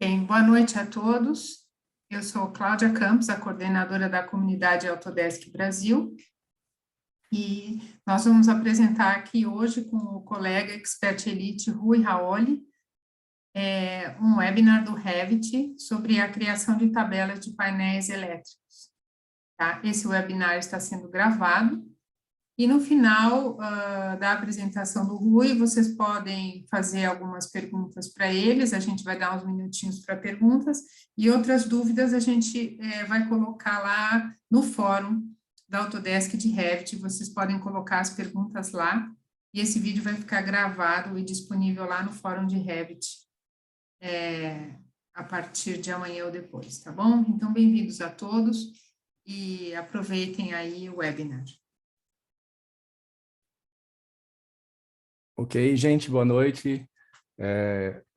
Bem, boa noite a todos. Eu sou Cláudia Campos, a coordenadora da comunidade Autodesk Brasil, e nós vamos apresentar aqui hoje com o colega Expert Elite Rui Raoli, um webinar do Revit sobre a criação de tabelas de painéis elétricos. Tá? Esse webinar está sendo gravado. E no final da apresentação do Rui, vocês podem fazer algumas perguntas para eles, a gente vai dar uns minutinhos para perguntas, e outras dúvidas a gente vai colocar lá no fórum da Autodesk de Revit, vocês podem colocar as perguntas lá, e esse vídeo vai ficar gravado e disponível lá no fórum de Revit a partir de amanhã ou depois, tá bom? Então, bem-vindos a todos, e aproveitem aí o webinar. Ok, gente, boa noite.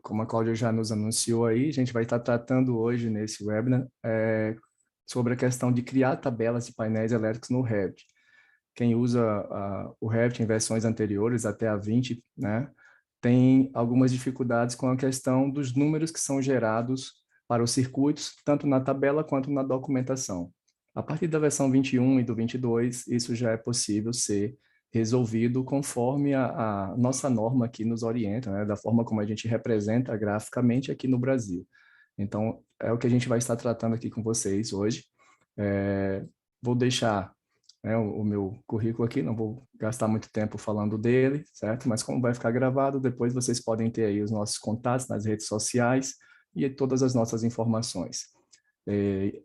Como a Cláudia já nos anunciou aí, a gente vai estar tratando hoje nesse webinar sobre a questão de criar tabelas de painéis elétricos no Revit. Quem usa o Revit em versões anteriores, até a 20, né, tem algumas dificuldades com a questão dos números que são gerados para os circuitos, tanto na tabela quanto na documentação. A partir da versão 21 e do 22, isso já é possível ser resolvido conforme a nossa norma aqui nos orienta, né, da forma como a gente representa graficamente aqui no Brasil. Então, é o que a gente vai estar tratando aqui com vocês hoje. Vou deixar o meu currículo aqui, não vou gastar muito tempo falando dele, certo? Mas como vai ficar gravado, depois vocês podem ter aí os nossos contatos nas redes sociais e todas as nossas informações.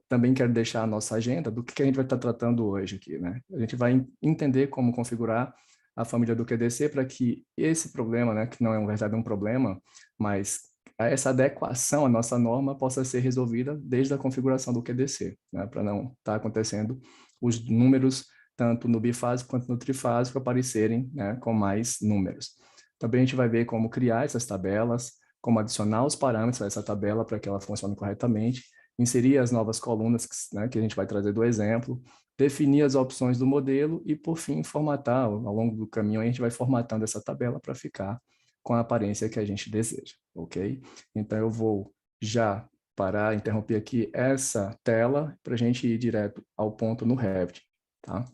Também quero deixar a nossa agenda do que a gente vai estar tratando hoje aqui, né? A gente vai entender como configurar a família do QDC para que esse problema, né, que não é um verdadeiro problema, mas essa adequação à nossa norma possa ser resolvida desde a configuração do QDC, né, para não estar acontecendo os números tanto no bifásico quanto no trifásico aparecerem, né, com mais números. Também a gente vai ver como criar essas tabelas, como adicionar os parâmetros a essa tabela para que ela funcione corretamente, inserir as novas colunas, né, que a gente vai trazer do exemplo, definir as opções do modelo e, por fim, formatar. Ao longo do caminho, a gente vai formatando essa tabela para ficar com a aparência que a gente deseja, ok? Então, eu vou já parar, interromper aqui essa tela para a gente ir direto ao ponto no Revit, tá?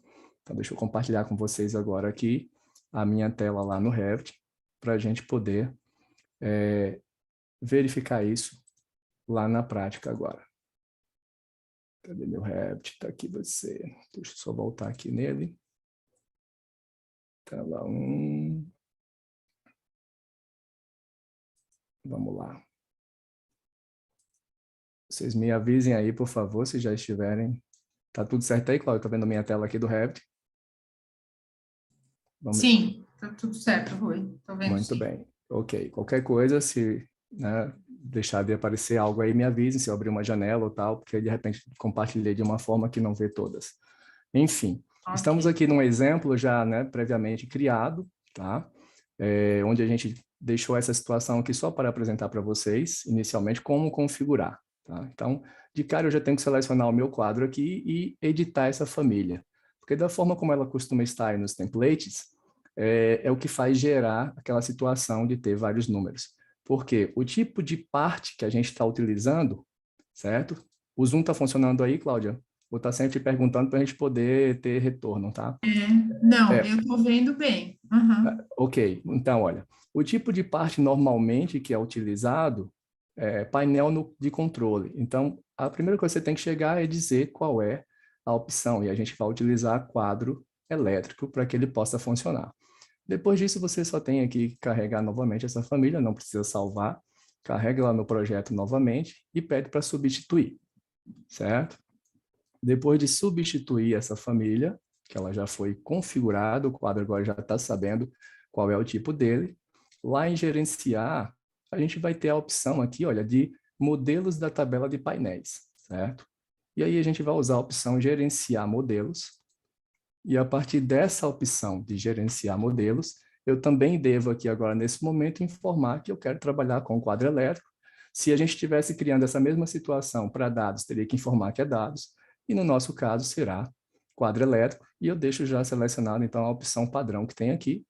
Então, deixa eu compartilhar com vocês agora aqui a minha tela lá no Revit para a gente poder verificar isso lá na prática agora. Cadê meu Revit? Está aqui você. Deixa eu só voltar aqui nele. Tela 1. Vamos lá. Vocês me avisem aí, por favor, se já estiverem. Tá tudo certo aí, Cláudio? Tá vendo a minha tela aqui do Revit? Sim, tá tudo certo, Rui. Tô vendo. Muito sim. bem. Ok. Qualquer coisa, se deixar de aparecer algo aí, me avisem se eu abrir uma janela ou tal, porque de repente compartilhei de uma forma que não vê todas. Enfim, estamos Ok. aqui num exemplo já, né, previamente criado, tá? Onde a gente deixou essa situação aqui só para apresentar para vocês, inicialmente, como configurar, tá? Então, de cara eu já tenho que selecionar o meu quadro aqui e editar essa família. Porque da forma como ela costuma estar aí nos templates, é o que faz gerar aquela situação de ter vários números. Porque o tipo de parte que a gente está utilizando, certo? O Zoom está funcionando aí, Cláudia? Vou estar sempre perguntando para a gente poder ter retorno, tá? Não, eu estou vendo bem. Uhum. Ok, então, olha, o tipo de parte normalmente que é utilizado é painel de controle. Então, a primeira coisa que você tem que chegar é dizer qual é a opção, e a gente vai utilizar quadro elétrico para que ele possa funcionar. Depois disso, você só tem aqui que carregar novamente essa família, não precisa salvar, carrega lá no projeto novamente e pede para substituir, certo? Depois de substituir essa família, que ela já foi configurada, o quadro agora já está sabendo qual é o tipo dele, lá em gerenciar, a gente vai ter a opção aqui, olha, de modelos da tabela de painéis, certo? E aí a gente vai usar a opção gerenciar modelos, e a partir dessa opção de gerenciar modelos, eu também devo aqui agora, nesse momento, informar que eu quero trabalhar com o quadro elétrico. Se a gente estivesse criando essa mesma situação para dados, teria que informar que é dados, e no nosso caso será quadro elétrico, e eu deixo já selecionado então a opção padrão que tem aqui.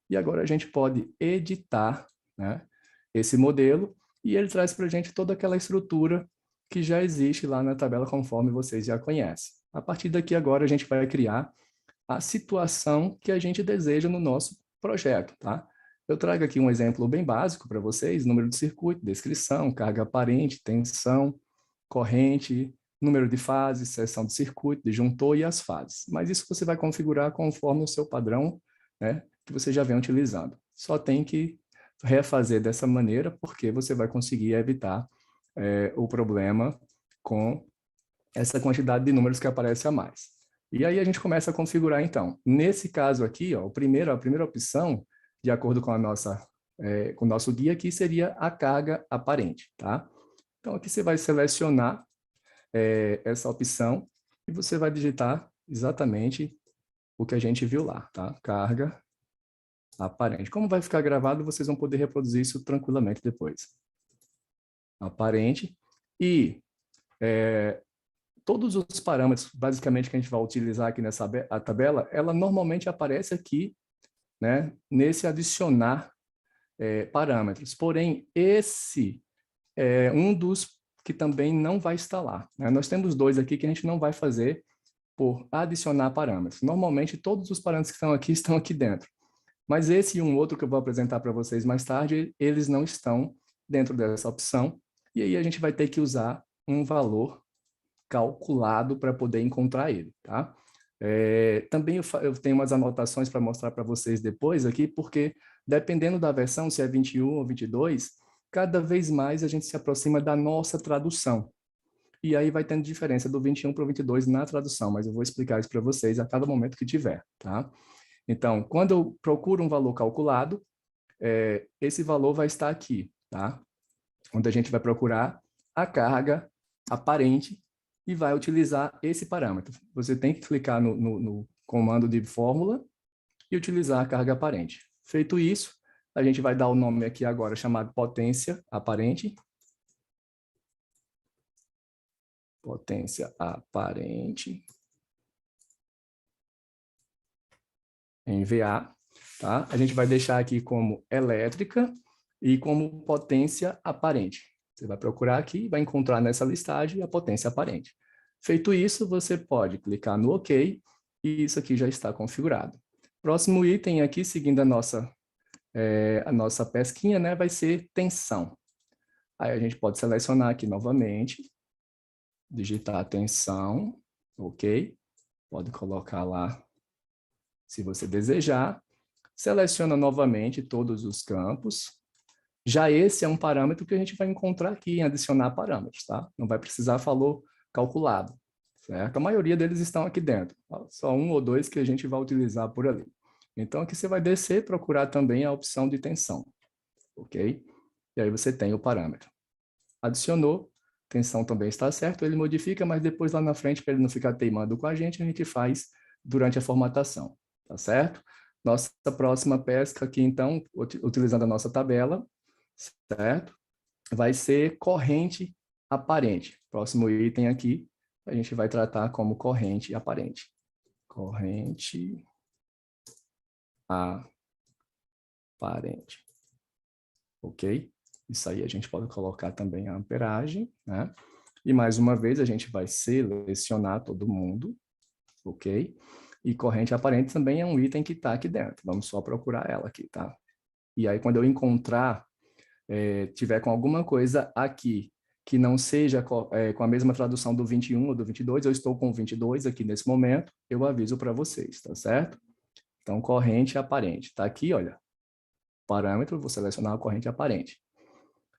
E agora a gente pode editar, né, esse modelo, e ele traz para a gente toda aquela estrutura que já existe lá na tabela, conforme vocês já conhecem. A partir daqui, agora, a gente vai criar a situação que a gente deseja no nosso projeto, tá? Eu trago aqui um exemplo bem básico para vocês: número de circuito, descrição, carga aparente, tensão, corrente, número de fases, seção de circuito, disjuntor e as fases. Mas isso você vai configurar conforme o seu padrão, né, que você já vem utilizando. Só tem que refazer dessa maneira, porque você vai conseguir evitar o problema com essa quantidade de números que aparece a mais. E aí a gente começa a configurar, então. Nesse caso aqui, ó, a primeira opção, de acordo com com o nosso guia aqui, seria a carga aparente, tá? Então, aqui você vai selecionar essa opção e você vai digitar exatamente o que a gente viu lá, tá? Carga aparente. Como vai ficar gravado, vocês vão poder reproduzir isso tranquilamente depois. Aparente. E todos os parâmetros, basicamente, que a gente vai utilizar aqui nessa tabela, ela normalmente aparece aqui, né, nesse adicionar parâmetros. Porém, esse é um dos que também não vai estar lá, né? Nós temos dois aqui que a gente não vai fazer por adicionar parâmetros. Normalmente, todos os parâmetros que estão aqui dentro. Mas esse e um outro que eu vou apresentar para vocês mais tarde, eles não estão dentro dessa opção. E aí a gente vai ter que usar um valor calculado para poder encontrar ele, tá? Também eu tenho umas anotações para mostrar para vocês depois aqui, porque dependendo da versão, se é 21 ou 22, cada vez mais a gente se aproxima da nossa tradução. E aí vai tendo diferença do 21 para o 22 na tradução, mas eu vou explicar isso para vocês a cada momento que tiver, tá? Então, quando eu procuro um valor calculado, esse valor vai estar aqui, tá? Onde a gente vai procurar a carga aparente e vai utilizar esse parâmetro. Você tem que clicar no comando de fórmula e utilizar a carga aparente. Feito isso, a gente vai dar o nome aqui agora chamado potência aparente. Potência aparente. Em VA, tá? A gente vai deixar aqui como elétrica e como potência aparente. Você vai procurar aqui e vai encontrar nessa listagem a potência aparente. Feito isso, você pode clicar no OK e isso aqui já está configurado. Próximo item aqui, seguindo a nossa pesquinha, né, vai ser tensão. Aí a gente pode selecionar aqui novamente, digitar tensão, OK? Pode colocar lá se você desejar. Seleciona novamente todos os campos. Já esse é um parâmetro que a gente vai encontrar aqui em adicionar parâmetros, tá? Não vai precisar valor calculado, certo? A maioria deles estão aqui dentro. Só um ou dois que a gente vai utilizar por ali. Então, aqui você vai descer e procurar também a opção de tensão, ok? E aí você tem o parâmetro. Adicionou, tensão também está certo, ele modifica, mas depois lá na frente, para ele não ficar teimando com a gente faz durante a formatação, tá certo? Nossa próxima pesca aqui, então, utilizando a nossa tabela, certo? Vai ser corrente aparente. Próximo item aqui, a gente vai tratar como corrente aparente. Corrente aparente. Ok? Isso aí a gente pode colocar também a amperagem, né? E mais uma vez a gente vai selecionar todo mundo, ok? E corrente aparente também é um item que está aqui dentro. Vamos só procurar ela aqui, tá? E aí quando eu encontrar, tiver com alguma coisa aqui que não seja com a mesma tradução do 21 ou do 22, eu estou com o 22 aqui nesse momento, eu aviso para vocês, tá certo? Então, corrente aparente. Tá aqui, olha, parâmetro, vou selecionar a corrente aparente.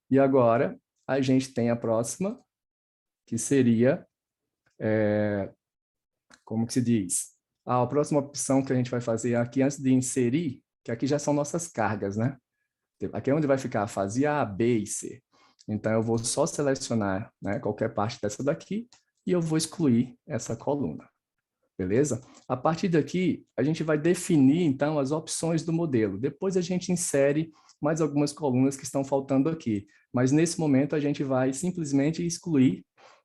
E agora, a gente tem a próxima, que seria, como que se diz? A próxima opção que a gente vai fazer aqui, antes de inserir, que aqui já são nossas cargas, né? Aqui é onde vai ficar a fase A, B e C. Então, eu vou só selecionar, né, qualquer parte dessa daqui e eu vou excluir essa coluna. Beleza? A partir daqui, a gente vai definir, então, as opções do modelo. Depois a gente insere mais algumas colunas que estão faltando aqui. Mas, nesse momento, a gente vai simplesmente excluir,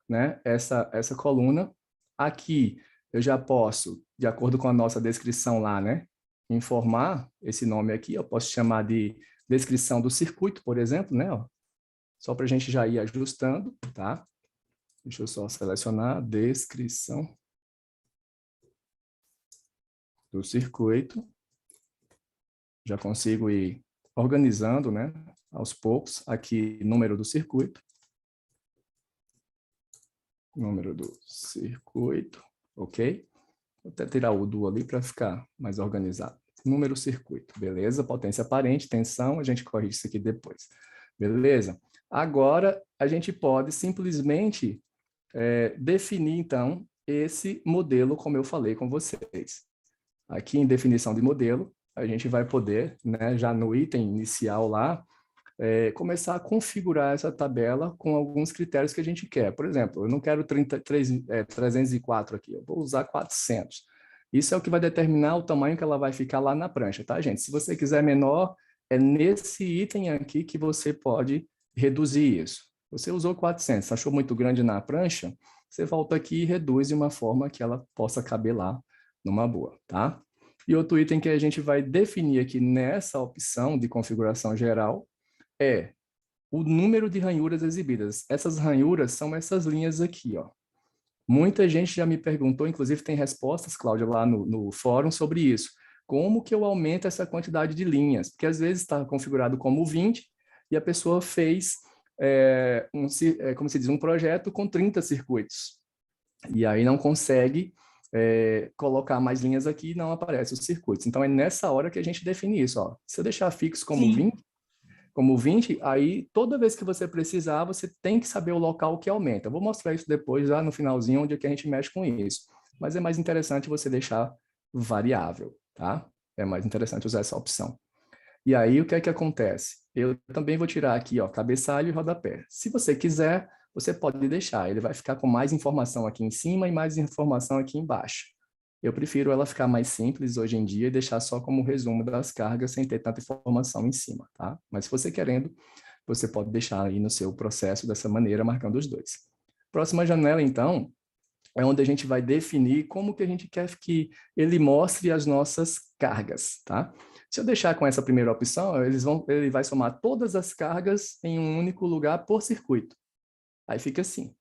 né, essa coluna. Aqui, eu já posso, de acordo com a nossa descrição lá, né, informar esse nome aqui. Eu posso chamar de descrição do circuito, por exemplo, né? Ó. só para a gente já ir ajustando, tá? Deixa eu só selecionar a descrição do circuito. Já consigo ir organizando, né, aos poucos, aqui, número do circuito. Número do circuito, ok? Vou até tirar o do ali para ficar mais organizado. Número circuito, beleza? Potência aparente, tensão, a gente corrige isso aqui depois. Beleza? Agora, a gente pode simplesmente definir, então, esse modelo, como eu falei com vocês. Aqui em definição de modelo, a gente vai poder, né, já no item inicial lá, começar a configurar essa tabela com alguns critérios que a gente quer. Por exemplo, eu não quero 304 aqui, eu vou usar 400. Isso é o que vai determinar o tamanho que ela vai ficar lá na prancha, tá, gente? Se você quiser menor, é nesse item aqui que você pode reduzir isso. Você usou 400, achou muito grande na prancha, você volta aqui e reduz de uma forma que ela possa caber lá numa boa, tá? E outro item que a gente vai definir aqui nessa opção de configuração geral é o número de ranhuras exibidas. Essas ranhuras são essas linhas aqui, ó. Muita gente já me perguntou, inclusive tem respostas, Cláudia, lá no fórum sobre isso. Como que eu aumento essa quantidade de linhas? Porque às vezes está configurado como 20 e a pessoa fez, como se diz, um projeto com 30 circuitos. E aí não consegue colocar mais linhas aqui e não aparece os circuitos. Então é nessa hora que a gente define isso, ó. Se eu deixar fixo como 20, aí toda vez que você precisar, você tem que saber o local que aumenta. Eu vou mostrar isso depois, lá no finalzinho, onde é que a gente mexe com isso. Mas é mais interessante você deixar variável, tá? É mais interessante usar essa opção. E aí, o que é que acontece? Eu também vou tirar aqui, ó, cabeçalho e rodapé. Se você quiser, você pode deixar. Ele vai ficar com mais informação aqui em cima e mais informação aqui embaixo. Eu prefiro ela ficar mais simples hoje em dia e deixar só como resumo das cargas sem ter tanta informação em cima, tá? Mas se você querendo, você pode deixar aí no seu processo dessa maneira, marcando os dois. Próxima janela, então, é onde a gente vai definir como que a gente quer que ele mostre as nossas cargas, tá? Se eu deixar com essa primeira opção, ele vai somar todas as cargas em um único lugar por circuito. Aí fica assim.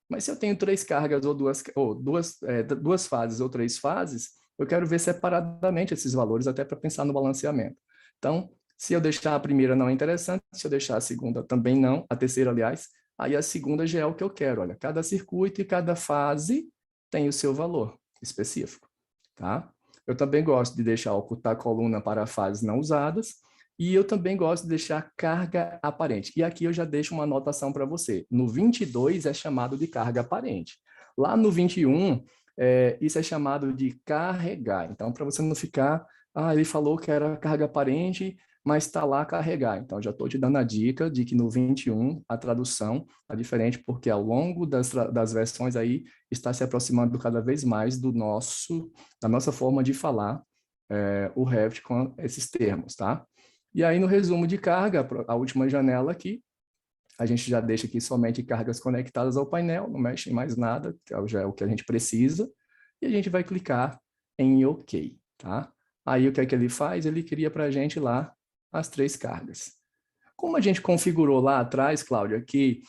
Mas se eu tenho 3 cargas ou duas fases ou 3 fases, eu quero ver separadamente esses valores, até para pensar no balanceamento. Então, se eu deixar a primeira não é interessante, se eu deixar a segunda também não, a terceira, aliás, aí a segunda já é o que eu quero. Olha, cada circuito e cada fase tem o seu valor específico, tá? Eu também gosto de deixar ocultar a coluna para fases não usadas, e eu também gosto de deixar carga aparente. E aqui eu já deixo uma anotação para você. No 22 é chamado de carga aparente. Lá no 21, isso é chamado de carregar. Então, para você não ficar, ele falou que era carga aparente, mas está lá carregar. Então, já estou te dando a dica de que no 21 a tradução é diferente, porque ao longo das versões aí está se aproximando cada vez mais da nossa forma de falar o Revit com esses termos, tá? E aí, no resumo de carga, a última janela aqui, a gente já deixa aqui somente cargas conectadas ao painel, não mexe em mais nada, que já é o que a gente precisa, e a gente vai clicar em OK, tá? Aí, o que é que ele faz? Ele cria para a gente lá as 3 cargas. Como a gente configurou lá atrás, Cláudia, que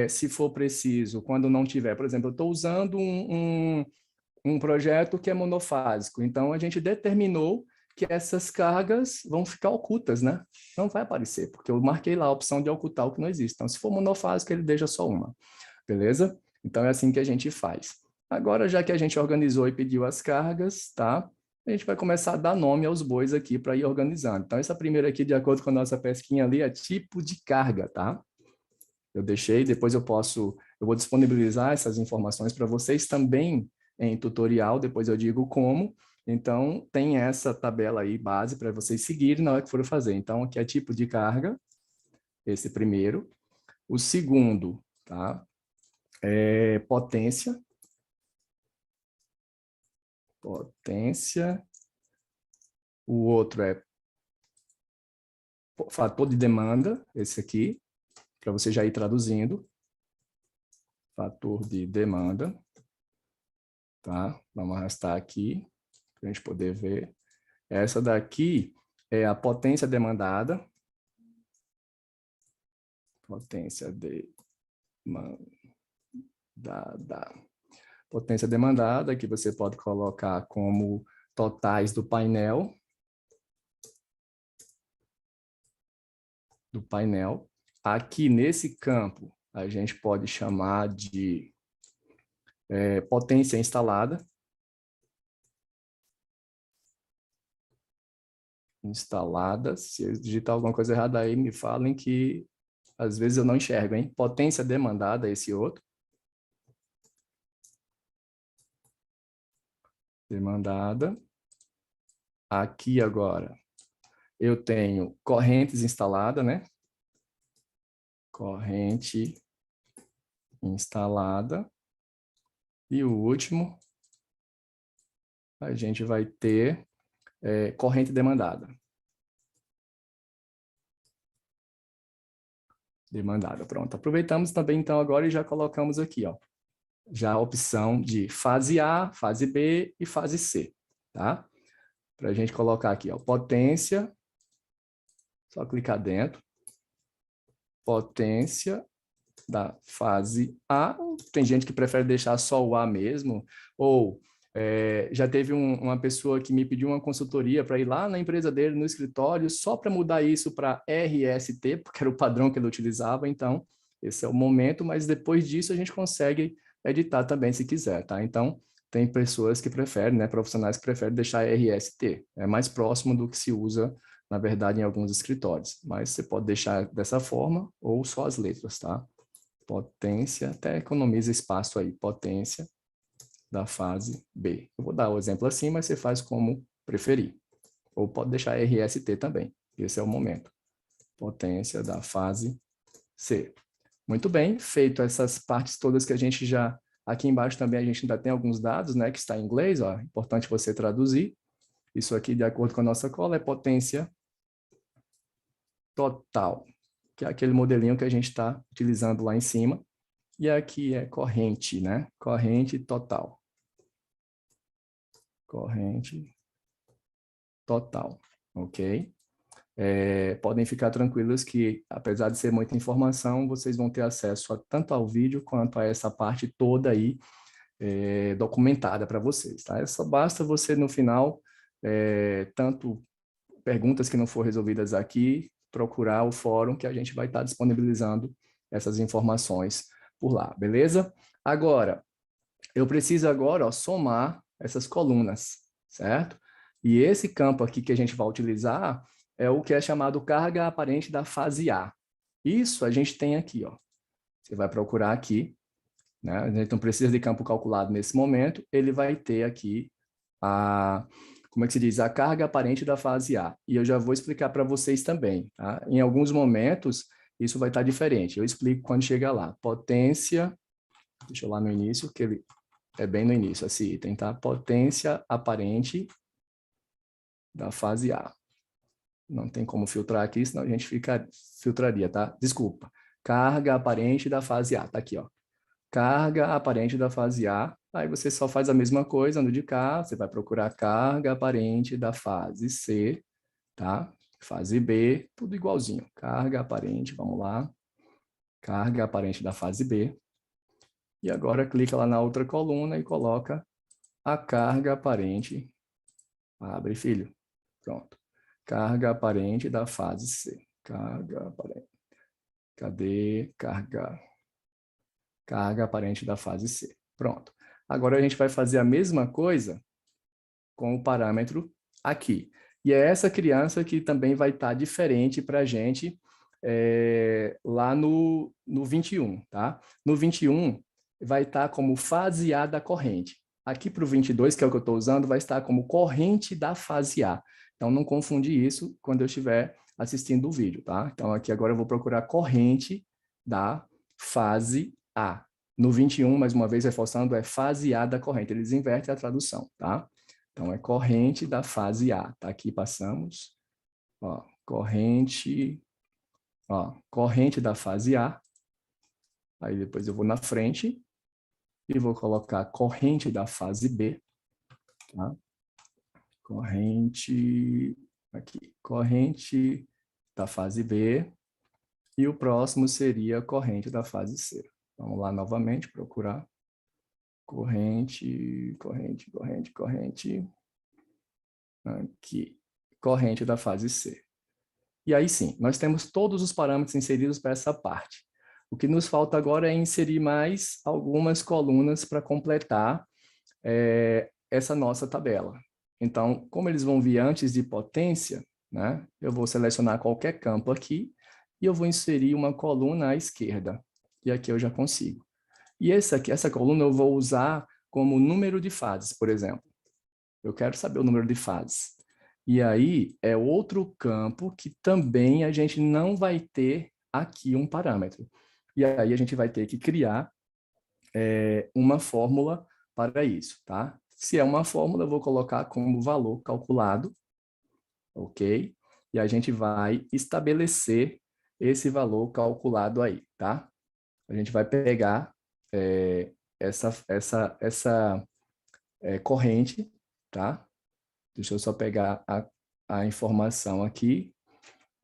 se for preciso, quando não tiver, por exemplo, eu estou usando um projeto que é monofásico, então a gente determinou que essas cargas vão ficar ocultas, né? Não vai aparecer, porque eu marquei lá a opção de ocultar o que não existe. Então, se for monofásico, ele deixa só uma, beleza? Então, é assim que a gente faz. Agora, já que a gente organizou e pediu as cargas, tá? A gente vai começar a dar nome aos bois aqui para ir organizando. Então, essa primeira aqui, de acordo com a nossa pesquinha ali, é tipo de carga, tá? Eu deixei, depois eu vou disponibilizar essas informações para vocês também em tutorial, depois eu digo como. Então, tem essa tabela aí, base, para vocês seguirem na hora que for fazer. Então, aqui é tipo de carga, esse primeiro. O segundo, tá? É potência. Potência. O outro é fator de demanda, esse aqui, para você já ir traduzindo. Fator de demanda. Tá? Vamos arrastar aqui, para a gente poder ver. Essa daqui é a potência demandada. Potência demandada, que você pode colocar como totais do painel. Aqui nesse campo, a gente pode chamar de potência instalada. Se eu digitar alguma coisa errada aí, me falem que às vezes eu não enxergo, hein? Potência demandada, esse outro. Demandada. Aqui agora, eu tenho correntes instalada, né? Corrente instalada. E o último, a gente vai ter corrente demandada. Pronto. Aproveitamos também, então, agora e já colocamos aqui, ó, já a opção de fase A, fase B e fase C, tá? Para a gente colocar aqui, ó, potência, só clicar dentro, potência da fase A. Tem gente que prefere deixar só o A mesmo, ou já teve uma pessoa que me pediu uma consultoria para ir lá na empresa dele, no escritório, só para mudar isso para RST, porque era o padrão que ele utilizava. Então, esse é o momento, mas depois disso a gente consegue editar também, se quiser, tá? Então, tem pessoas que preferem, né, profissionais que preferem deixar RST. É mais próximo do que se usa, na verdade, em alguns escritórios. Mas você pode deixar dessa forma ou só as letras, tá? Potência, até economiza espaço aí, potência da fase B. Eu vou dar o exemplo assim, mas você faz como preferir. Ou pode deixar RST também. Esse é o momento. Potência da fase C. Muito bem, feito essas partes todas que a gente já... Aqui embaixo também a gente ainda tem alguns dados, né, que está em inglês, ó, importante você traduzir. Isso aqui, de acordo com a nossa cola, é potência total, que é aquele modelinho que a gente está utilizando lá em cima. E aqui é corrente, né? Corrente total. Corrente total, ok? Podem ficar tranquilos que, apesar de ser muita informação, vocês vão ter acesso tanto ao vídeo quanto a essa parte toda aí documentada para vocês, tá? Só basta você, no final, tanto perguntas que não foram resolvidas aqui, procurar o fórum que a gente vai estar disponibilizando essas informações por lá, beleza? Agora, eu preciso agora, ó, somar essas colunas, certo? E esse campo aqui que a gente vai utilizar é o que é chamado carga aparente da fase A. Isso a gente tem aqui, ó. Você vai procurar aqui, né? A gente não precisa de campo calculado nesse momento, ele vai ter aqui como é que se diz? A carga aparente da fase A. E eu já vou explicar para vocês também, tá? Em alguns momentos, isso vai estar diferente. Eu explico quando chegar lá. Potência, deixa eu lá no início, que ele é bem no início, esse item, tá? Potência aparente da fase A. Não tem como filtrar aqui, senão a gente filtraria, tá? Desculpa. Carga aparente da fase A, tá aqui, ó. Carga aparente da fase A. Aí você só faz a mesma coisa, no de cá, você vai procurar carga aparente da fase C, tá? Fase B, tudo igualzinho. Carga aparente, vamos lá. Carga aparente da fase B. E agora clica lá na outra coluna e coloca a carga aparente. Abre, filho. Pronto. Carga aparente da fase C. Carga aparente. Cadê? Carga. Carga aparente da fase C. Pronto. Agora a gente vai fazer a mesma coisa com o parâmetro aqui. E é essa criança que também vai estar diferente para a gente lá no 21, tá? No 21 vai estar como fase A da corrente. Aqui para o 22, que é o que eu estou usando, vai estar como corrente da fase A. Então, não confunde isso quando eu estiver assistindo o vídeo, tá? Então, aqui agora eu vou procurar corrente da fase A. No 21, mais uma vez reforçando, é fase A da corrente. Eles invertem a tradução, tá? Então, é corrente da fase A. Tá? Aqui passamos. Ó, corrente da fase A. Aí depois eu vou na frente e vou colocar corrente da fase B. Tá? Corrente... Aqui. Corrente da fase B. E o próximo seria a corrente da fase C. Vamos lá novamente procurar. Corrente. Aqui. Corrente da fase C. E aí sim, nós temos todos os parâmetros inseridos para essa parte. O que nos falta agora é inserir mais algumas colunas para completar essa nossa tabela. Então, como eles vão vir antes de potência, né, eu vou selecionar qualquer campo aqui e eu vou inserir uma coluna à esquerda. E aqui eu já consigo. E essa coluna eu vou usar como número de fases, por exemplo. Eu quero saber o número de fases. E aí é outro campo que também a gente não vai ter aqui um parâmetro. E aí a gente vai ter que criar uma fórmula para isso, tá? Se é uma fórmula, eu vou colocar como valor calculado, ok? E a gente vai estabelecer esse valor calculado aí, tá? A gente vai pegar essa corrente, tá? Deixa eu só pegar a informação aqui.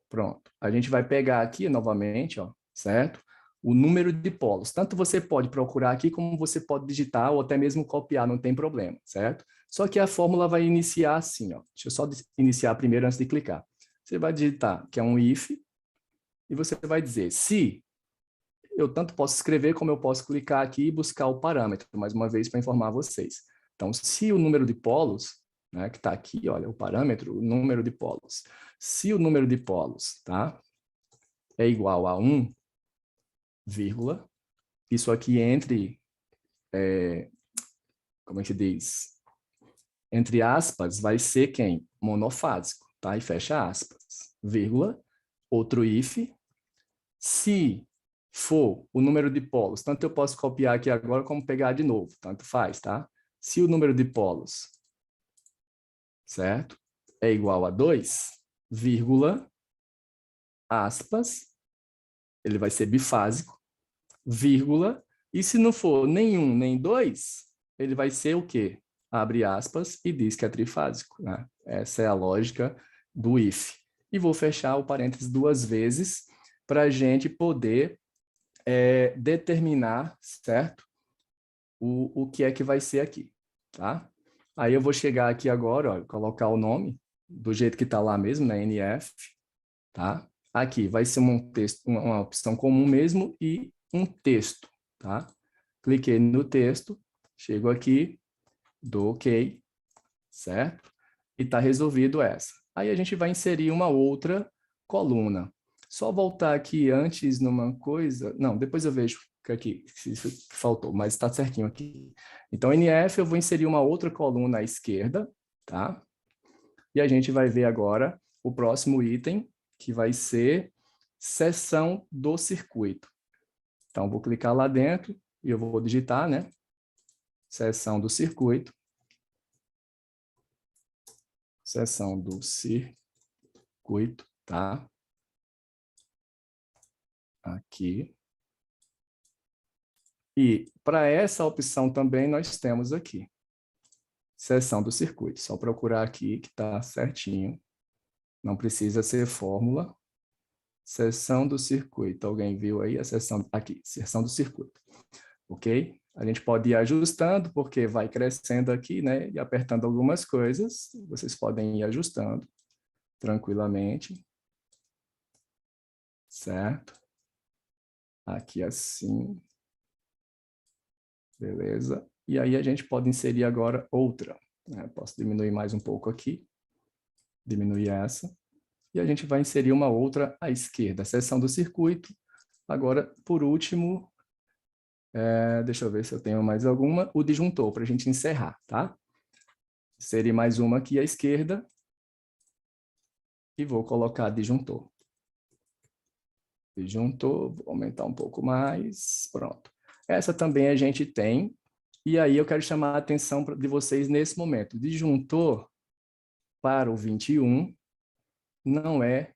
Pronto. A gente vai pegar aqui novamente, ó, certo? O número de polos. Tanto você pode procurar aqui, como você pode digitar ou até mesmo copiar, não tem problema, certo? Só que a fórmula vai iniciar assim, ó. Deixa eu só iniciar primeiro antes de clicar. Você vai digitar que é um if e você vai dizer se eu tanto posso escrever como eu posso clicar aqui e buscar o parâmetro, mais uma vez para informar vocês. Então, se o número de polos, né, que está aqui, olha, o parâmetro, o número de polos. Se o número de polos, tá, é igual a 1, vírgula, isso aqui entre, como é que diz? Entre aspas, vai ser quem? Monofásico, tá? E fecha aspas, vírgula, outro if. Se for o número de polos, tanto eu posso copiar aqui agora como pegar de novo, tanto faz, tá? Se o número de polos, certo? É igual a 2, vírgula, aspas, ele vai ser bifásico, vírgula, e se não for nenhum nem 2, ele vai ser o quê? Abre aspas e diz que é trifásico, né? Essa é a lógica do if. E vou fechar o parênteses 2 vezes para a gente poder determinar, certo? O que é que vai ser aqui, tá? Aí eu vou chegar aqui agora, ó, colocar o nome do jeito que está lá mesmo, né? NF, tá? Aqui vai ser um texto, uma opção comum mesmo e um texto, tá? Cliquei no texto, chego aqui, dou OK, certo? E está resolvido essa. Aí a gente vai inserir uma outra coluna. Só voltar aqui antes numa coisa... Não, depois eu vejo aqui se faltou, mas está certinho aqui. Então, NF eu vou inserir uma outra coluna à esquerda, tá? E a gente vai ver agora o próximo item, que vai ser seção do circuito. Então, vou clicar lá dentro e eu vou digitar, né? Seção do circuito. Seção do circuito, tá? Aqui. E para essa opção também nós temos aqui. Seção do circuito. Só procurar aqui que está certinho. Não precisa ser fórmula. Seção do circuito. Alguém viu aí a seção? Aqui, seção do circuito. Ok? A gente pode ir ajustando, porque vai crescendo aqui, né? E apertando algumas coisas. Vocês podem ir ajustando tranquilamente. Certo? Aqui assim. Beleza? E aí a gente pode inserir agora outra. Né? Posso diminuir mais um pouco aqui. Diminuir essa. E a gente vai inserir uma outra à esquerda. Seção do circuito. Agora, por último, deixa eu ver se eu tenho mais alguma. O disjuntor, para a gente encerrar, tá? Inserir mais uma aqui à esquerda. E vou colocar disjuntor. Disjuntor, vou aumentar um pouco mais. Pronto. Essa também a gente tem. E aí eu quero chamar a atenção de vocês nesse momento. Disjuntor para o 21 não é,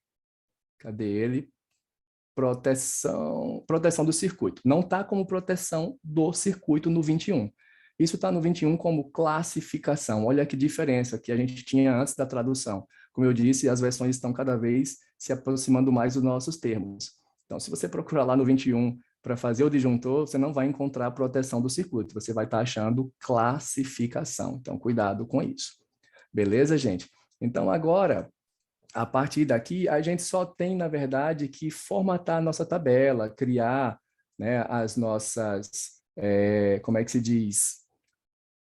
cadê ele? Proteção do circuito. Não está como proteção do circuito no 21. Isso está no 21 como classificação. Olha que diferença que a gente tinha antes da tradução. Como eu disse, as versões estão cada vez se aproximando mais dos nossos termos. Então, se você procurar lá no 21 para fazer o disjuntor, você não vai encontrar proteção do circuito, você vai estar achando classificação. Então, cuidado com isso. Beleza, gente? Então, agora, a partir daqui, a gente só tem, na verdade, que formatar a nossa tabela, criar, né, as nossas, como é que se diz?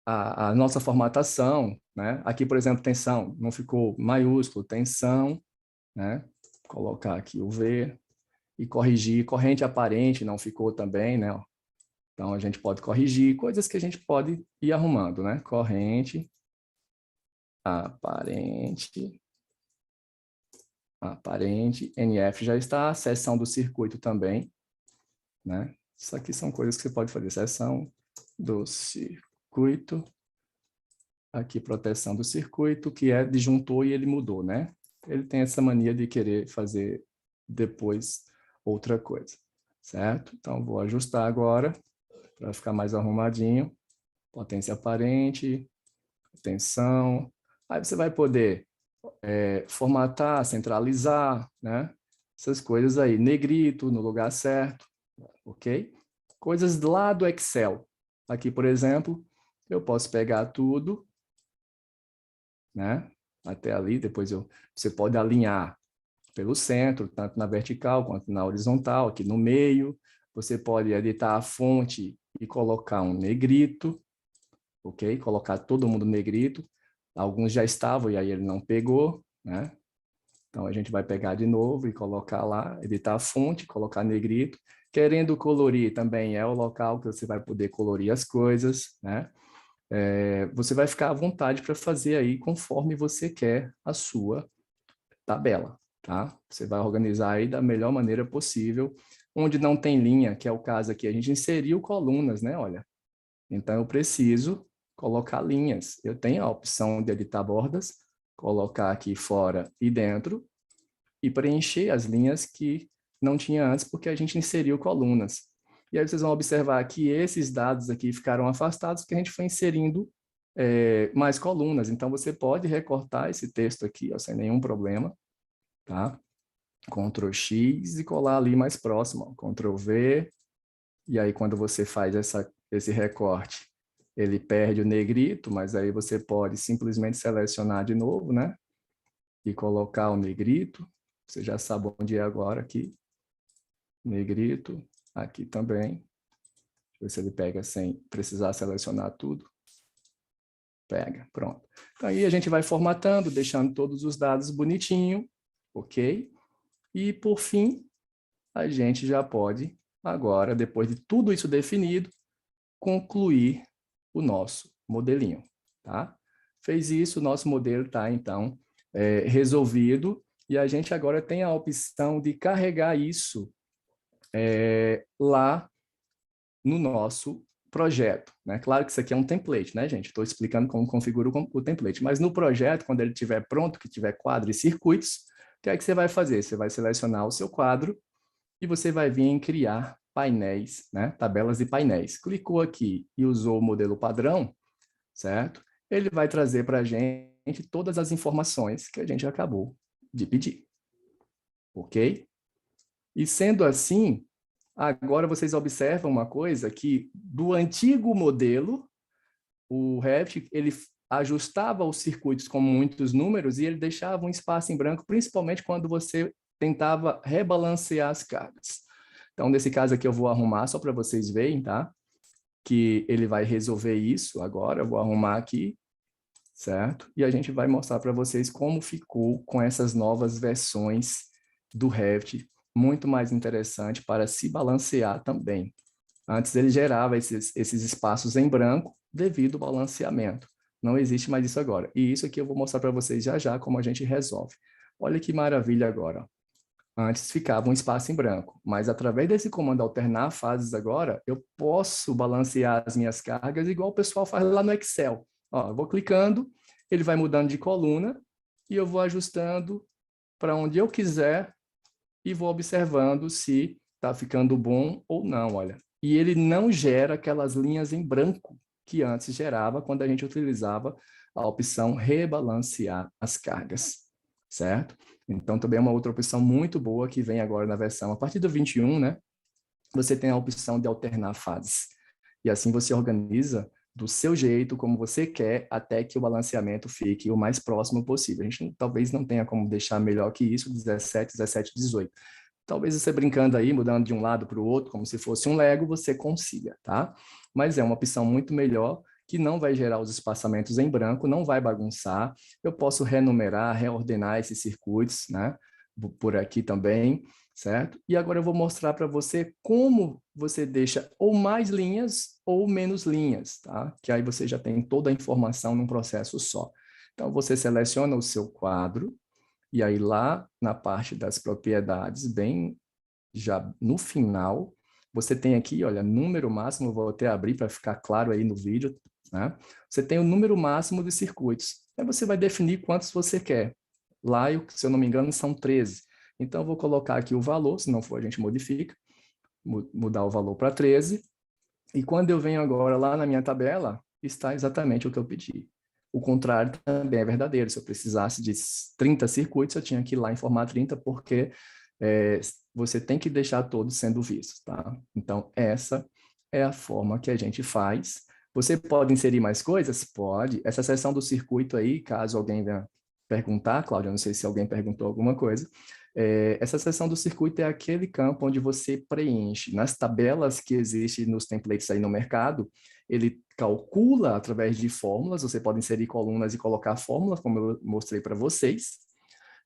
A nossa formatação, né? Aqui, por exemplo, tensão, não ficou maiúsculo, tensão, né? Colocar aqui o V e corrigir, corrente aparente não ficou também, né? Então, a gente pode corrigir, coisas que a gente pode ir arrumando, né? Corrente aparente, NF já está, seção do circuito também, né? Isso aqui são coisas que você pode fazer, seção do circuito, aqui proteção do circuito, que é disjuntor e ele mudou, né? Ele tem essa mania de querer fazer depois outra coisa, certo? Então, vou ajustar agora, para ficar mais arrumadinho, potência aparente, tensão, aí você vai poder formatar, centralizar, né? Essas coisas aí, negrito no lugar certo, ok? Coisas lá do Excel. Aqui, por exemplo, eu posso pegar tudo, né? Até ali, depois você pode alinhar pelo centro, tanto na vertical quanto na horizontal, aqui no meio. Você pode editar a fonte e colocar um negrito, ok? Colocar todo mundo negrito. Alguns já estavam e aí ele não pegou, né? Então, a gente vai pegar de novo e colocar lá, editar a fonte, colocar negrito. Querendo colorir também é o local que você vai poder colorir as coisas, né? Você vai ficar à vontade para fazer aí conforme você quer a sua tabela, tá? Você vai organizar aí da melhor maneira possível. Onde não tem linha, que é o caso aqui, a gente inseriu colunas, né? Olha, então eu preciso colocar linhas. Eu tenho a opção de editar bordas, colocar aqui fora e dentro e preencher as linhas que não tinha antes, porque a gente inseriu colunas. E aí vocês vão observar que esses dados aqui ficaram afastados, porque a gente foi inserindo mais colunas. Então, você pode recortar esse texto aqui, ó, sem nenhum problema, tá? Ctrl X e colar ali mais próximo, ó. Ctrl V, e aí quando você faz esse recorte, ele perde o negrito, mas aí você pode simplesmente selecionar de novo, né? E colocar o negrito. Você já sabe onde é agora aqui. Negrito, aqui também. Deixa eu ver se ele pega sem precisar selecionar tudo. Pega, pronto. Então, aí a gente vai formatando, deixando todos os dados bonitinho, ok? E, por fim, a gente já pode, agora, depois de tudo isso definido, concluir o nosso modelinho, tá? Fez isso, o nosso modelo está, então, resolvido, e a gente agora tem a opção de carregar isso lá no nosso projeto, né? Claro que isso aqui é um template, né, gente? Estou explicando como configura o template, mas no projeto, quando ele estiver pronto, que tiver quadro e circuitos, o que é que você vai fazer? Você vai selecionar o seu quadro e você vai vir em criar painéis, né? Tabelas de painéis. Clicou aqui e usou o modelo padrão, certo? Ele vai trazer para a gente todas as informações que a gente acabou de pedir, ok? E sendo assim, agora vocês observam uma coisa que do antigo modelo, o Revit, ele ajustava os circuitos com muitos números e ele deixava um espaço em branco, principalmente quando você tentava rebalancear as cargas. Então, nesse caso aqui eu vou arrumar só para vocês verem, tá? Que ele vai resolver isso agora, eu vou arrumar aqui, certo? E a gente vai mostrar para vocês como ficou com essas novas versões do Revit, muito mais interessante para se balancear também. Antes ele gerava esses espaços em branco devido ao balanceamento. Não existe mais isso agora. E isso aqui eu vou mostrar para vocês já já como a gente resolve. Olha que maravilha agora. Antes ficava um espaço em branco, mas através desse comando alternar fases agora, eu posso balancear as minhas cargas igual o pessoal faz lá no Excel. Ó, eu vou clicando, ele vai mudando de coluna e eu vou ajustando para onde eu quiser e vou observando se está ficando bom ou não, olha. E ele não gera aquelas linhas em branco que antes gerava quando a gente utilizava a opção rebalancear as cargas, certo? Então, também é uma outra opção muito boa que vem agora na versão. A partir do 21, né, você tem a opção de alternar fases. E assim você organiza do seu jeito, como você quer, até que o balanceamento fique o mais próximo possível. A gente talvez não tenha como deixar melhor que isso, 17, 17, 18. Talvez você brincando aí, mudando de um lado para o outro, como se fosse um Lego, você consiga, tá? Mas é uma opção muito melhor, que não vai gerar os espaçamentos em branco, não vai bagunçar. Eu posso renumerar, reordenar esses circuitos, né? Por aqui também, certo? E agora eu vou mostrar para você como você deixa ou mais linhas ou menos linhas, tá? Que aí você já tem toda a informação num processo só. Então, você seleciona o seu quadro, e aí lá na parte das propriedades, bem já no final, você tem aqui, olha, número máximo, vou até abrir para ficar claro aí no vídeo, né? Você tem o número máximo de circuitos. Aí você vai definir quantos você quer. Lá, se eu não me engano, são 13. Então, eu vou colocar aqui o valor, se não for, a gente modifica, mudar o valor para 13. E quando eu venho agora lá na minha tabela, está exatamente o que eu pedi. O contrário também é verdadeiro. Se eu precisasse de 30 circuitos, eu tinha que ir lá informar 30, porque você tem que deixar todos sendo vistos, tá? Então, essa é a forma que a gente faz. Você pode inserir mais coisas? Pode. Essa seção do circuito aí, caso alguém venha perguntar, Cláudia, não sei se alguém perguntou alguma coisa, essa seção do circuito é aquele campo onde você preenche nas tabelas que existem nos templates aí no mercado, ele calcula através de fórmulas, você pode inserir colunas e colocar fórmulas, como eu mostrei para vocês,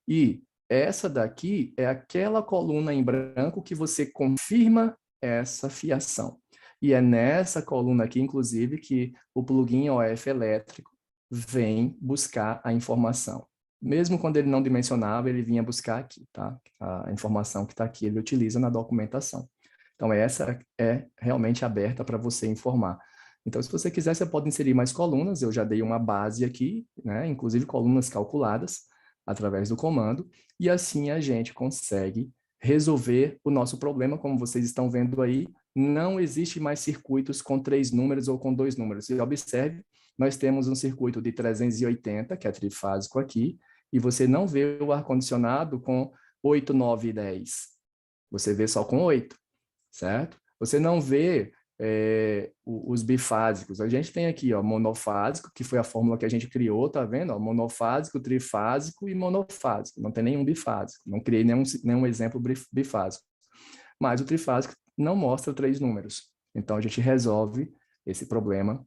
e essa daqui é aquela coluna em branco que você confirma essa fiação. E é nessa coluna aqui, inclusive, que o plugin OF elétrico vem buscar a informação. Mesmo quando ele não dimensionava, ele vinha buscar aqui, tá? A informação que está aqui, ele utiliza na documentação. Então, essa é realmente aberta para você informar. Então, se você quiser, você pode inserir mais colunas. Eu já dei uma base aqui, né? Inclusive colunas calculadas através do comando. E assim a gente consegue resolver o nosso problema. Como vocês estão vendo aí, não existe mais circuitos com 3 números ou com 2 números. E observe, nós temos um circuito de 380, que é trifásico aqui, e você não vê o ar-condicionado com 8, 9 e 10. Você vê só com 8, certo? Você não vê os bifásicos. A gente tem aqui, ó, monofásico, que foi a fórmula que a gente criou, tá vendo? Ó, monofásico, trifásico e monofásico. Não tem nenhum bifásico. Não criei nenhum exemplo bifásico. Mas o trifásico não mostra 3 números. Então, a gente resolve esse problema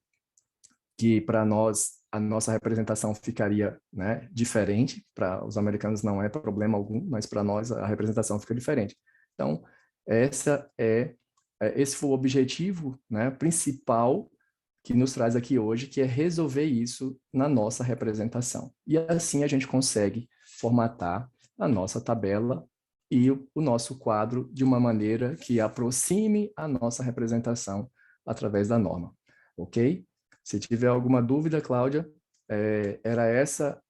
que para nós a nossa representação ficaria, né, diferente. Para os americanos não é problema algum, mas para nós a representação fica diferente. Então, esse foi o objetivo, né, principal que nos traz aqui hoje, que é resolver isso na nossa representação. E assim a gente consegue formatar a nossa tabela e o nosso quadro de uma maneira que aproxime a nossa representação através da norma. Ok? Se tiver alguma dúvida, Cláudia, era essa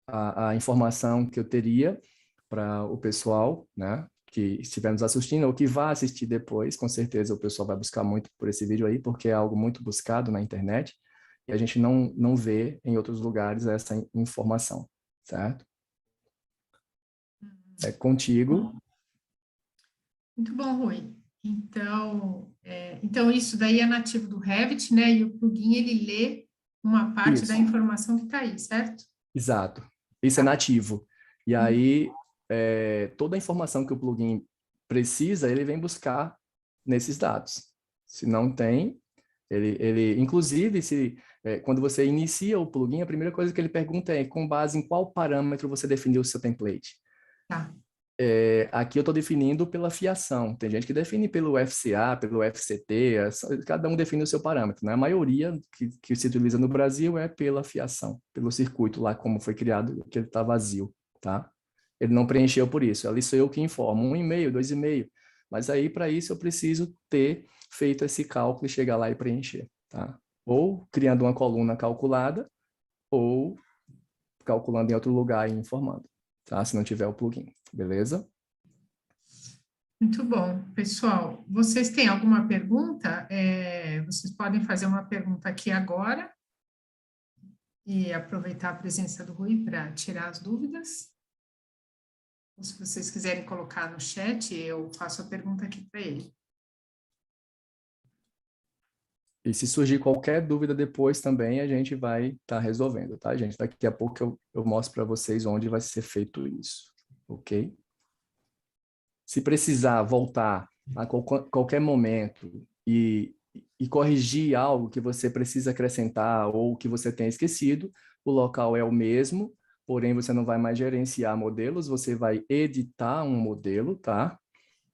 a informação que eu teria para o pessoal, né, que estiver nos assistindo ou que vá assistir depois. Com certeza o pessoal vai buscar muito por esse vídeo aí, porque é algo muito buscado na internet e a gente não vê em outros lugares essa informação, certo? É contigo. Muito bom, Rui. Então isso daí é nativo do Revit, né? E o plugin, ele lê uma parte da Isso, informação que está aí, certo? exato. Isso é Tá. nativo. E aí, toda a informação que o plugin precisa, ele vem buscar nesses dados. Se não tem, inclusive, quando você inicia o plugin, a primeira coisa que ele pergunta é com base em qual parâmetro você definiu o seu template. Tá. Aqui eu estou definindo pela fiação. Tem gente que define pelo FCA, pelo FCT, cada um define o seu parâmetro, né? A maioria que se utiliza no Brasil é pela fiação, pelo circuito lá como foi criado, que ele está vazio, tá? Ele não preencheu por isso, ali sou eu que informo, 1,5, 2,5. Mas aí, para isso, eu preciso ter feito esse cálculo e chegar lá e preencher, tá? Ou criando uma coluna calculada, ou calculando em outro lugar e informando, tá? Se não tiver o plugin, beleza? Muito bom. Pessoal, vocês têm alguma pergunta? Vocês podem fazer uma pergunta aqui agora e aproveitar a presença do Rui para tirar as dúvidas. Ou se vocês quiserem colocar no chat, eu faço a pergunta aqui para ele. E se surgir qualquer dúvida depois também, a gente vai estar resolvendo, tá, gente? Daqui a pouco eu mostro para vocês onde vai ser feito isso, ok? Se precisar voltar a qualquer momento e corrigir algo que você precisa acrescentar ou que você tenha esquecido, o local é o mesmo, porém você não vai mais gerenciar modelos, você vai editar um modelo, tá?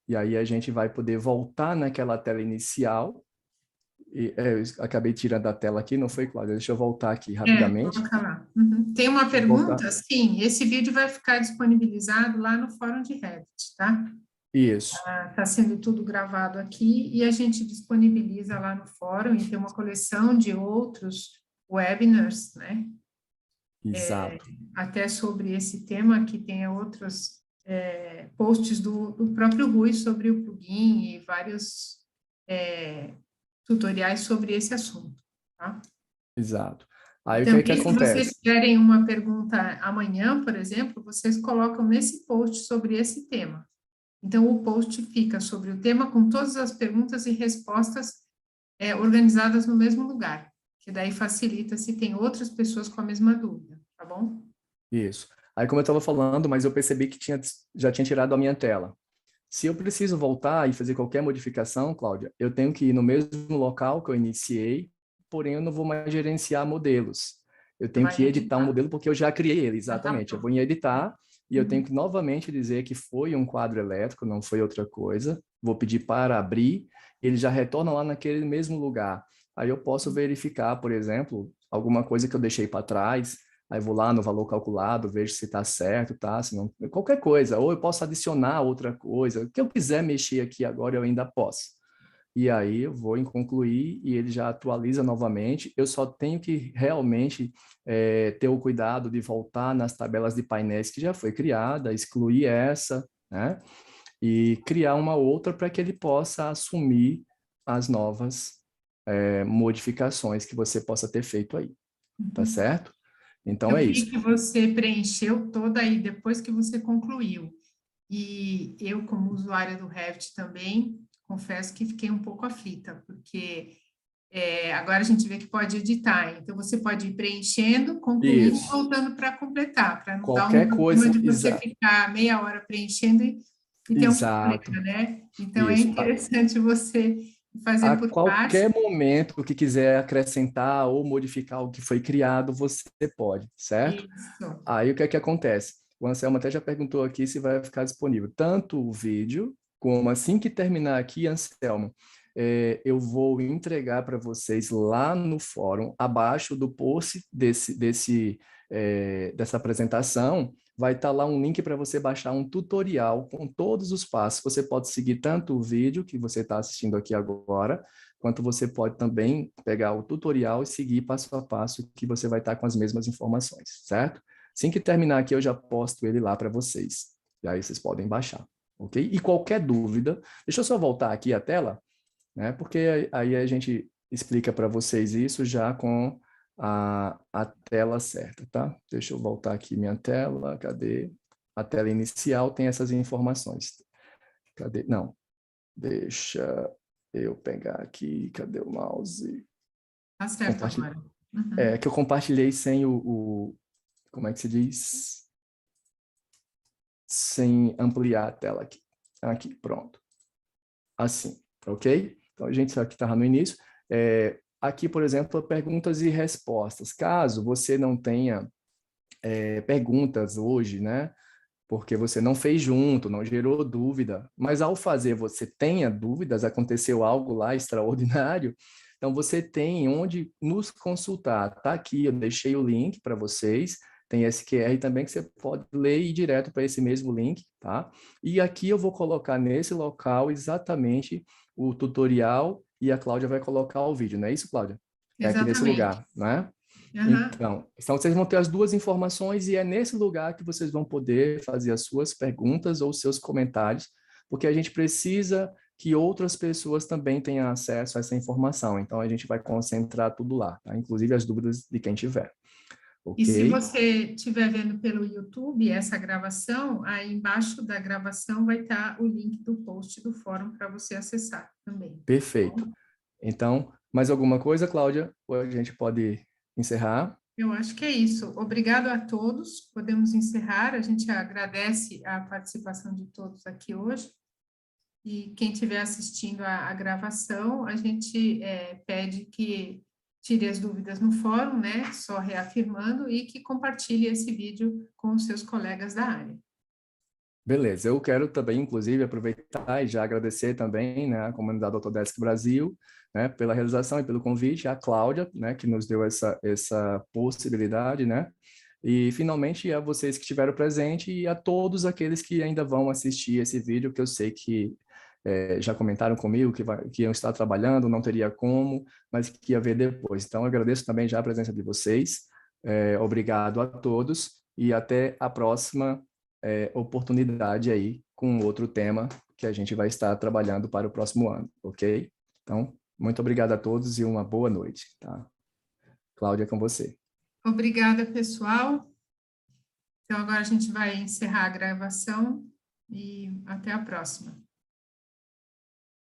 E aí a gente vai poder voltar naquela tela inicial. Eu acabei tirando a tela aqui, não foi, Cláudia? Deixa eu voltar aqui rapidamente. Coloca lá. Uhum. Tem uma Deixa eu voltar. pergunta? Sim, esse vídeo vai ficar disponibilizado lá no fórum de Revit, tá? Isso, Está sendo tudo gravado aqui e a gente disponibiliza lá no fórum e tem uma coleção de outros webinars, né? exato. Até sobre esse tema, que tem outros posts do próprio Rui sobre o plugin e vários tutoriais sobre esse assunto, tá? Exato. E Aí o que é que também, se vocês acontece? tiverem uma pergunta amanhã, por exemplo, vocês colocam nesse post sobre esse tema. Então, o post fica sobre o tema com todas as perguntas e respostas organizadas no mesmo lugar, que daí facilita se tem outras pessoas com a mesma dúvida, tá bom? Isso. Aí, como eu estava falando, mas eu percebi que já tinha tirado a minha tela. Se eu preciso voltar e fazer qualquer modificação, Cláudia, eu tenho que ir no mesmo local que eu iniciei, porém eu não vou mais gerenciar modelos. Eu Você tenho vai que editar um editar, modelo porque eu já criei ele, já tá exatamente. Eu vou pronto. em editar e eu tenho Uhum. que novamente dizer que foi um quadro elétrico, não foi outra coisa. Vou pedir para abrir, ele já retorna lá naquele mesmo lugar. Aí eu posso verificar, por exemplo, alguma coisa que eu deixei para trás, aí vou lá no valor calculado, vejo se está certo, tá? Se não, qualquer coisa. Ou eu posso adicionar outra coisa. O que eu quiser mexer aqui agora, eu ainda posso. E aí eu vou em concluir e ele já atualiza novamente. Eu só tenho que realmente ter o cuidado de voltar nas tabelas de painéis que já foi criada, excluir essa, né? E criar uma outra para que ele possa assumir as novas modificações que você possa ter feito aí, tá Uhum. certo? Então Eu é vi isso. que você preencheu toda aí depois que você concluiu. E eu, como usuária do Revit também, confesso que fiquei um pouco aflita, porque agora a gente vê que pode editar. Então, você pode ir preenchendo, concluindo e Isso. voltando para completar, para não dar um Qualquer problema coisa, de você ficar meia hora preenchendo e ter um exato, problema, né? Então, é isso. interessante você fazer A por partes. qualquer momento que quiser acrescentar ou modificar o que foi criado, você pode, certo? Isso. Aí o que é que acontece? O Anselmo até já perguntou aqui se vai ficar disponível tanto o vídeo, como assim que terminar aqui, Anselmo, eu vou entregar para vocês lá no fórum, abaixo do post dessa apresentação, vai estar lá um link para você baixar um tutorial com todos os passos. Você pode seguir tanto o vídeo que você está assistindo aqui agora, quanto você pode também pegar o tutorial e seguir passo a passo que você vai estar com as mesmas informações, certo? Assim que terminar aqui, eu já posto ele lá para vocês. E aí vocês podem baixar, ok? E qualquer dúvida, deixa eu só voltar aqui a tela, né? Porque aí a gente explica para vocês isso já com a tela certa, tá? Deixa eu voltar aqui minha tela, cadê? A tela inicial tem essas informações. Cadê? Não, deixa eu pegar aqui, cadê o mouse? Tá certo Compartilha. agora. Uhum. Que eu compartilhei sem como é que se diz? Sem ampliar a tela aqui. Aqui, pronto. Assim, ok? Então, a gente sabe que estava no início. Aqui, por exemplo, perguntas e respostas. Caso você não tenha perguntas hoje, né? Porque você não fez junto, não gerou dúvida, mas ao fazer você tenha dúvidas, aconteceu algo lá extraordinário, então você tem onde nos consultar. Tá aqui, eu deixei o link para vocês, tem esse QR também que você pode ler e ir direto para esse mesmo link, tá? E aqui eu vou colocar nesse local exatamente o tutorial e a Cláudia vai colocar o vídeo, não é isso, Cláudia? É aqui nesse Exatamente. lugar, né? Uhum. Então vocês vão ter as duas informações e é nesse lugar que vocês vão poder fazer as suas perguntas ou seus comentários, porque a gente precisa que outras pessoas também tenham acesso a essa informação. Então a gente vai concentrar tudo lá, tá? Inclusive as dúvidas de quem tiver. E se ok? você estiver vendo pelo YouTube essa gravação, aí embaixo da gravação vai estar o link do post do fórum para você acessar também. Perfeito. Então, mais alguma coisa, Cláudia? Ou a gente pode encerrar? Eu acho que é isso. Obrigado a todos. Podemos encerrar. A gente agradece a participação de todos aqui hoje. E quem estiver assistindo a gravação, a gente pede que tire as dúvidas no fórum, né? Só reafirmando, e que compartilhe esse vídeo com os seus colegas da área. Beleza, eu quero também, inclusive, aproveitar e já agradecer também, né, a comunidade Autodesk Brasil, né, pela realização e pelo convite, a Cláudia, né, que nos deu essa possibilidade, né, e finalmente a vocês que estiveram presentes e a todos aqueles que ainda vão assistir esse vídeo, que eu sei que já comentaram comigo que iam estar trabalhando, não teria como, mas que ia ver depois. Então, eu agradeço também já a presença de vocês, obrigado a todos e até a próxima oportunidade aí com outro tema que a gente vai estar trabalhando para o próximo ano, ok? Então, muito obrigado a todos e uma boa noite, tá? Cláudia, com você. Obrigada, pessoal. Então, agora a gente vai encerrar a gravação e até a próxima.